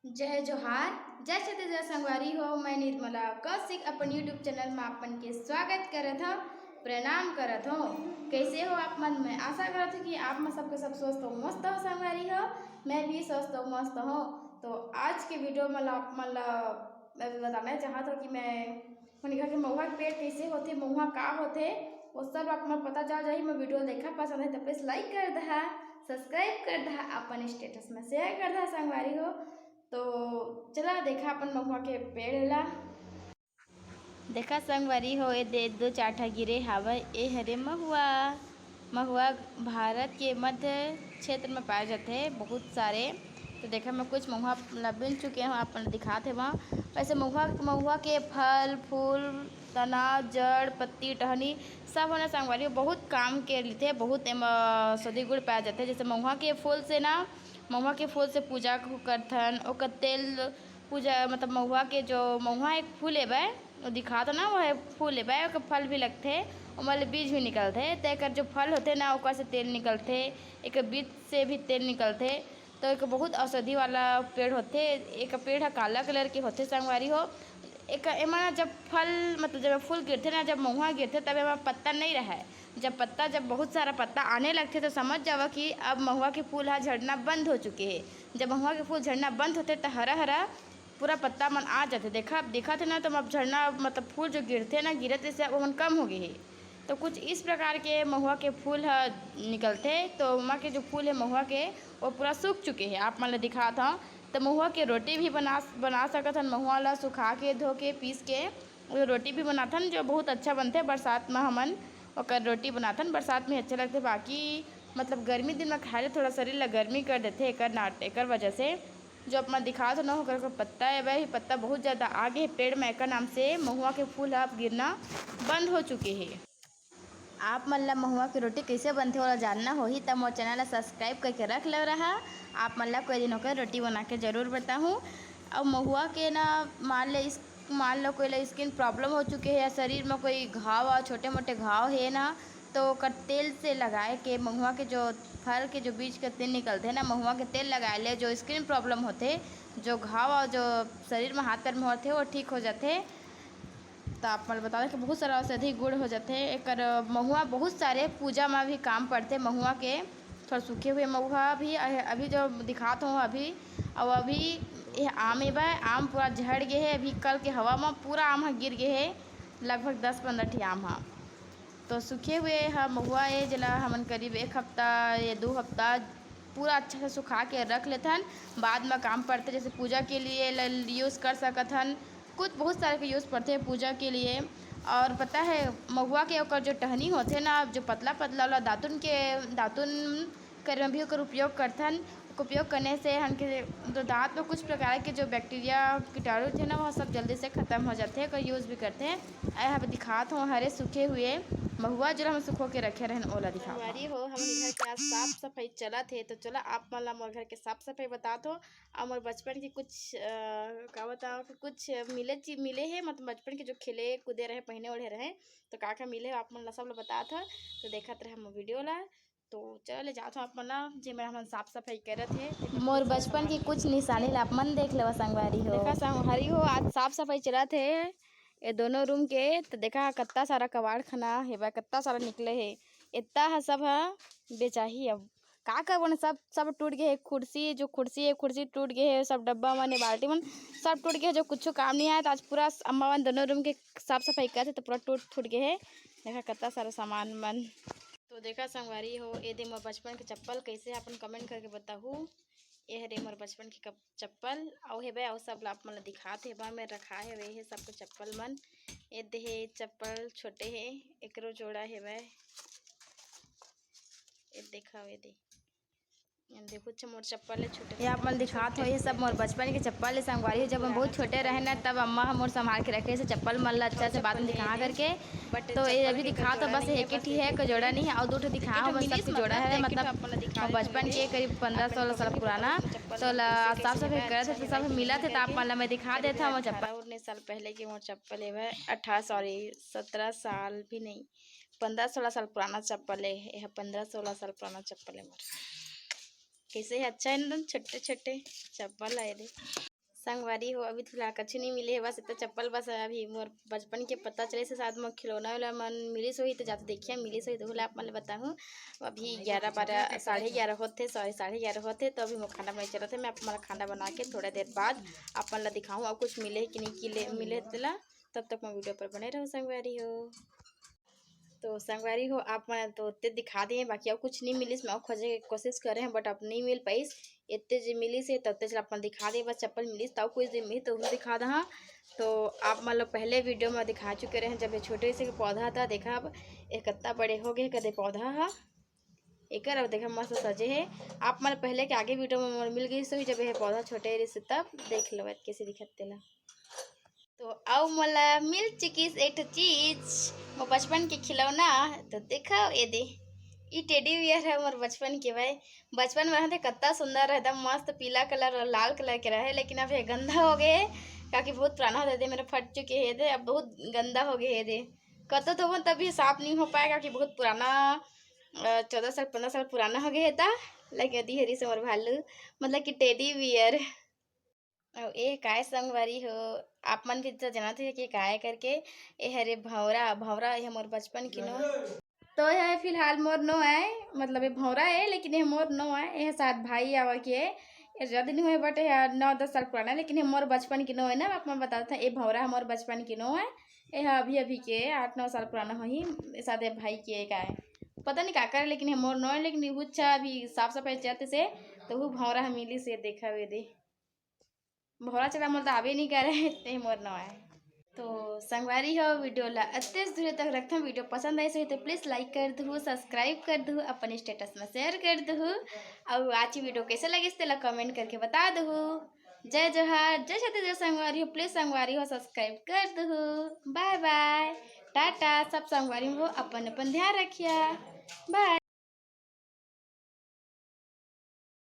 जय जोहार जय छत्तीसगढ़ संगवारी हो। मैं निर्मला कौशिक अपन यूट्यूब चैनल में अपन के स्वागत करत हूँ, प्रणाम करत हूँ। कैसे हो आप मन? मैं आशा करत हूँ कि आप में सबके सब स्वस्थ हो, मस्त हो संगवारी हो। मैं भी स्वस्थ हो, मस्त हूँ। तो आज के वीडियो में मैं बताना चाहत हूँ कि मैं घर के महुआ के पेड़ कैसे होते, महुआ का होते, वो सब आप मन पता चल जाही। मैं वीडियो देखा पसंद है तो प्लीज लाइक कर दहा, सब्सक्राइब कर दहा, अपन स्टेटस में शेयर कर दहा संगवारी हो। तो चला देखा अपन महुआ के पेड़ ला। देखा संगवारी हो, ये दे दो चाठा गिरे हावय। ए हरे महुआ। महुआ भारत के मध्य क्षेत्र में पाए जाते हैं बहुत सारे। तो देखा मैं कुछ महुआ बिन चुके हैं, अपन दिखाते वहाँ। वैसे महुआ के फल फूल तना जड़ पत्ती टहनी सब होना संगवारी हो बहुत काम के लिए बहुत औषधि गुण पाए जाते हैं। जैसे महुआ के फूल से ना, महुआ के फूल से पूजा करथन, ओकर तेल पूजा मतलब महुआ के जो महुआ एक फूल है वो दिखा तो ना, वह फूल है ओकर फल भी लगते, ओमल बीज भी निकलते। तो एक जो फल होते ना ओकर से तेल निकलते, एक बीज से भी तेल निकलते। तो एक बहुत औषधि वाला पेड़ होते। एक पेड़ है काला कलर के होते संगवारी हो। एक एमा जब फल मतलब जब फूल गिरते ना, जब महुआ गिरते तब एमा पत्ता नहीं रहे। जब बहुत सारा पत्ता आने लगते तो समझ जावा कि अब महुआ के फूल हा झड़ना बंद हो चुके हैं। जब महुआ के फूल झड़ना बंद होते तो हरा हरा पूरा पत्ता मन आ जाते। देखा थे ना, तो अब झड़ना मतलब फूल जो गिरते ना गिरते से वो मन कम हो गए है। तो कुछ इस प्रकार के महुआ के फूल निकलते। तो वहाँ के जो फूल है महुआ के वो पूरा सूख चुके हैं। आप मन दिखा था तो महुआ के रोटी भी बना सकत हन। महुआ ला सुखा के धो के पीस के रोटी भी बनाथन, जो बहुत अच्छा बनते। बरसात में हमन और रोटी बनाथन, बरसात में अच्छे लगते। बाकी मतलब गर्मी दिन में खाए थोड़ा शरीर ला गर्मी कर देते एक वजह से। जो अपना दिखा तो ना होकर पत्ता है वह पत्ता बहुत ज़्यादा आगे पेड़ में एक नाम से महुआ के फूल अब गिरना बंद हो चुके हैं। आप मन ला महुआ की रोटी कैसे बनते वाला जानना होही तब मोर चैनल ला सब्सक्राइब करके रख ले रहा। आप मन ला कोई दिन होकर रोटी बना के ज़रूर बताऊँ। और महुआ के ना मान लो कोई स्किन प्रॉब्लम हो चुके है या शरीर में कोई घाव छोटे मोटे घाव है ना, तो कर तेल से लगाए के महुआ के जो फल के जो बीज के तेल निकलते हैं ना, महुआ के तेल लगाए ले जो स्किन प्रॉब्लम होते, जो घाव और जो शरीर में हाथ पैर में होते वो ठीक हो जाते। तो आप मन बता दें कि बहुत सारा औषधि गुण हो जाते हैं। एक महुआ बहुत सारे पूजा में भी काम पड़ते। महुआ के थोड़ा सूखे हुए महुआ भी अभी जो दिखाता हूँ अभी, और अभी ये आम है आम पूरा झड़ गए है। अभी कल के हवा में पूरा आम गिर गए है, लगभग 10-15 ठी आम। तो सूखे हुए महुआ है जला हमन करीब 1 हफ्ता या 2 हफ्ता पूरा अच्छा से सुखा के रख लेथन। बाद में काम पड़ते जैसे पूजा के लिए यूज़ कर सकत हन। कुछ बहुत सारे के यूज़ पड़ते हैं पूजा के लिए। और पता है महुआ के ओकर जो टहनी होते ना, जो पतला पतला वाला दातुन कर में भी ओकर उपयोग करथन। उपयोग करने से हमके जो दांत में कुछ प्रकार के जो बैक्टीरिया कीटाणु थे ना वह सब जल्दी से ख़त्म हो जाते हैं। यूज़ भी करते हैं। यहाँ दिखात हूँ हरे सूखे हुए महुआ जो हम सुखो के रखे रहन ओला दिखा हो। हम घर के आज साफ सफाई चला थे, तो चला आप मन ला मोर घर के साफ सफाई बता दो। और मोर बचपन के कुछ का बताओ कि कुछ मिले है, मतलब बचपन के जो खेले कूदे रहे पहने ओढ़े रहे तो का मिले आप मन ला सब ला बता था। तो देखत रहे हम वीडियो ला। तो चले जाते आप मन जे मेरा हम साफ सफाई करत है। मोर बचपन की कुछ निशानी ला आप मन देख लेवा संगवारी हो। देखा संगवारी हो आज साफ सफाई चलत है ये दोनों रूम के। तो देखा कितना सारा कबाड़ खाना है, कितना सारा निकले है। इतना सब है बेचाही। अब का कर सब टूट गए है। कुर्सी टूट गए है, सब डब्बा मन बाल्टी मन सब टूट गए, जो कुछ काम नहीं आया। तो आज पूरा अम्मा मन दोनों रूम के साफ सफाई करते तो पूरा टूट गए है। देखा कितना सारा सामान मन। तो देखा संगवारी हो ये दे मोर बचपन के चप्पल कैसे अपन कमेंट करके बताहू। ये हरे मोर बचपन की चप्पल और है और सब आप मन दिखाते है में रखा है वे है सबको चप्पल मन। ये देहे चप्पल छोटे है एकरो जोड़ा है ये देखा ये दे देखो मोर चप्पल है छोटे। आप मन दिखात हो ये सब मोर बचपन के चप्पल है संगवारी। जब हम बहुत छोटे रहे ना तब अम्मा हम मोर संभाल के रखे से चप्पल मन ला अच्छा से बाद में दिखा करके। तो ये अभी दिखा तो बस एक ही है, कोई जोड़ा नहीं है। और 2 दिखा हो बस सबकी जोड़ा है, मतलब बचपन के करीब 15-16 साल पुराना। तो साफ सफाई करे थे तो सब मिला थे तो आप मन मैं दिखा देता हूँ। 19 साल पहले की मोर चप्पल है 17 साल भी नहीं 15-16 साल पुराना चप्पल है। यह 15-16 साल पुराना चप्पल है मोर। कैसे है अच्छा है ना, छोटे छोटे चप्पल आए थे। संगवारी हो अभी फिलहाल कछु नहीं मिले है, बस इतना चप्पल बस अभी मोर बचपन के पता चले से शायद मोर खिलौना वाला मन मिलिस होही तो जाते देखिए मिलिस होही तो बोला आप मन बताऊँ। अभी 11 12 11:30 होते, सॉरी 11:30 होते तो अभी मोर खाना बनाए चलते। मैं आप मन खाना बना के थोड़ा देर बाद आप मन ला दिखाऊँ और कुछ मिले कि नहीं किले मिले तेला। तब तक मैं वीडियो पर बने रहो संगवारी हो। तो संगवारी हो आप मन तो इतने दिखा दिए, बाकी और कुछ नहीं मिलिस। मैं और खोजे के कोशिश करे हैं बट अब नहीं मिल पाइस। इतने जो मिलिस है तब चल अपन दिखा दे, बस चप्पल मिलिस तब कुछ दिन मिली तो वो दिखा दहा। तो आप मतलब पहले वीडियो में दिखा चुके रहे हैं जब ये छोटे से पौधा था, देखा अब एक कितना बड़े हो गए कदे पौधा है एक अब देखा मस्त सजे है। आप मतलब पहले के आगे वीडियो में मिल गई सो जब ये पौधा छोटे रहे तब देख लो कैसे दिखते ला। तो आओ मोला मिल चुकीस एक चीज वो बचपन के खिलौना। तो देखा ये दे ये टेडी बियर है मोर बचपन के भाई। बचपन में रहते कितना सुंदर रहता, मस्त पीला कलर और लाल कलर के रहे, लेकिन अब ये गंदा हो गए क्योंकि बहुत पुराना हो गए मेरे फट चुके हैं दे, अब बहुत गंदा हो गए है दे। कतो तो वो तभी साफ नहीं हो पाएगा क्योंकि बहुत पुराना 14 साल 15 साल पुराना हो गया था। लेकिन अधी हरी से मोर भालू मतलब कि टेडी बियर। और ये काय संगवारी हो आप मन भी तो जानते हैं कि काय करके ये हरे भौरा भौरा ये मोर बचपन की नो। तो यह फिलहाल मोर नो है, मतलब ये भौरा है लेकिन ये मोर नो है। यह साथ भाई आवा के ये ज़्यादा नहीं हुए बट यार 9 10 साल पुराना, लेकिन ये मोर बचपन की नो है ना। आप मैं बताता था ये भौरा मोर बचपन की नो है। यह अभी अभी के 8 9 साल पुराना हो ही साथ ये भाई के का है, पता नहीं क्या करे लेकिन ये मोर नो है। लेकिन वो अच्छा अभी साफ सफाई चाहते से तो वो भौरा हम मिली से देखा हुए दे भौरा चला मोर तो आवे नहीं कर रहे ते मोर नो है। तो संगवारी हो वीडियो ला अत्ते दूर तक रखते हैं। वीडियो पसंद आई सही तो प्लीज़ लाइक कर दो, सब्सक्राइब कर दो, अपन स्टेटस में शेयर कर दो और आज की वीडियो कैसे लगी इससे कमेंट करके बता दो। जय जोहार जय छत्तीसगढ़। जय संगवारी हो प्लीज़ संगवारी हो सब्सक्राइब कर दो। बाय बाय टाटा सब संगवारी हो अपन अपन ध्यान रखिए। बाय।